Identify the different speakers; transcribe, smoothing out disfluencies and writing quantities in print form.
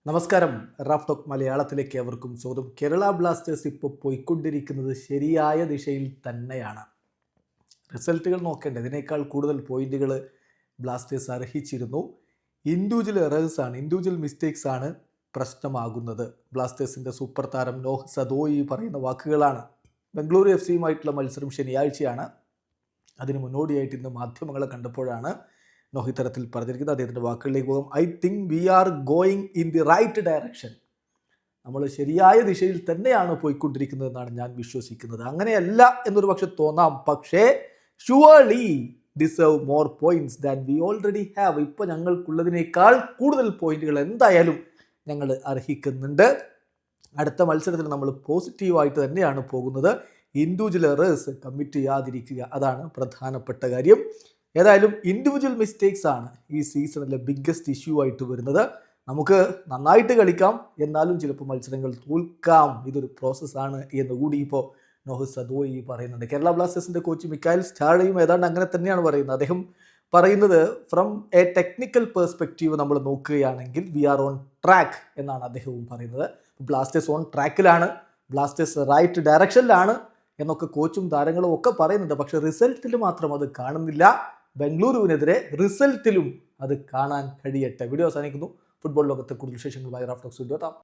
Speaker 1: നമസ്കാരം. Raf talk മലയാളത്തിലേക്ക് ഏവർക്കും സ്വാഗതം. കേരള ബ്ലാസ്റ്റേഴ്സ് ഇപ്പോൾ പോയിക്കൊണ്ടിരിക്കുന്നത് ശരിയായ ദിശയിൽ തന്നെയാണ്. റിസൾട്ടുകൾ നോക്കേണ്ട, ഇതിനേക്കാൾ കൂടുതൽ പോയിന്റുകൾ ബ്ലാസ്റ്റേഴ്സ് അർഹിച്ചിരുന്നു. ഇൻഡിവിജ്വൽ എറേഴ്സാണ്, ഇൻഡിവിജ്വൽ മിസ്റ്റേക്സ് ആണ് പ്രശ്നമാകുന്നത്. ബ്ലാസ്റ്റേഴ്സിൻ്റെ സൂപ്പർ താരം നോഹ് സദോയി പറയുന്ന വാക്കുകളാണ്. ബംഗളൂരു എഫ് സിയുമായിട്ടുള്ള മത്സരം ശനിയാഴ്ചയാണ്. അതിന് മുന്നോടിയായിട്ട് ഇന്ന് മാധ്യമങ്ങളെ കണ്ടപ്പോഴാണ് നോഹ് ഇത്തരത്തിൽ പറഞ്ഞിരിക്കുന്നത്. അദ്ദേഹത്തിൻ്റെ വാക്കുകളിലേക്ക് പോകും. I think we are going in the right direction. നമ്മൾ ശരിയായ ദിശയിൽ തന്നെയാണ് പോയിക്കൊണ്ടിരിക്കുന്നതെന്നാണ് ഞാൻ വിശ്വസിക്കുന്നത്. അങ്ങനെയല്ല എന്നൊരു പക്ഷെ തോന്നാം, പക്ഷേ surely deserve more points than we already have. ഇപ്പോൾ ഞങ്ങൾക്കുള്ളതിനേക്കാൾ കൂടുതൽ പോയിന്റുകൾ എന്തായാലും ഞങ്ങൾ അർഹിക്കുന്നുണ്ട്. അടുത്ത മത്സരത്തിൽ നമ്മൾ പോസിറ്റീവായിട്ട് തന്നെയാണ് പോകുന്നത്. ഇൻഡിവിജ്വൽ എറേഴ്സ് കമ്മിറ്റ് ചെയ്യാതിരിക്കുക, അതാണ് പ്രധാനപ്പെട്ട കാര്യം. ഏതായാലും ഇൻഡിവിജ്വൽ മിസ്റ്റേക്സ് ആണ് ഈ സീസണിലെ ബിഗ്ഗസ്റ്റ് ഇഷ്യൂ ആയിട്ട് വരുന്നത്. നമുക്ക് നന്നായിട്ട് കളിക്കാം, എന്നാലും ചിലപ്പോൾ മത്സരങ്ങൾ തോൽക്കാം. ഇതൊരു പ്രോസസ്സാണ് എന്നുകൂടി ഇപ്പോൾ നോഹ് സദോയി പറയുന്നുണ്ട്. കേരള ബ്ലാസ്റ്റേഴ്സിൻ്റെ കോച്ച് മിക്കായൽ സ്റ്റാർഡയും ഏതാണ്ട് അങ്ങനെ തന്നെയാണ് പറയുന്നത്. അദ്ദേഹം പറയുന്നത് ഫ്രം എ ടെക്നിക്കൽ പെർസ്പെക്റ്റീവ് നമ്മൾ നോക്കുകയാണെങ്കിൽ വി ആർ ഓൺ ട്രാക്ക് എന്നാണ് അദ്ദേഹവും പറയുന്നത്. ബ്ലാസ്റ്റേഴ്സ് ഓൺ ട്രാക്കിലാണ്, ബ്ലാസ്റ്റേഴ്സ് റൈറ്റ് ഡയറക്ഷനിലാണ് എന്നൊക്കെ കോച്ചും താരങ്ങളും ഒക്കെ പറയുന്നുണ്ട്. പക്ഷെ റിസൾട്ടിൽ മാത്രം അത് കാണുന്നില്ല. ബംഗളൂരുവിനെതിരെ റിസൾട്ടിലും അത് കാണാൻ കഴിയട്ടെ. വീഡിയോ അവസാനിക്കുന്നു. ഫുട്ബോൾ ലോകത്തെ കൂടുതൽ വിശേഷങ്ങളുമായി റാഫ് ടോക്സ് വീഡിയോ എത്താം.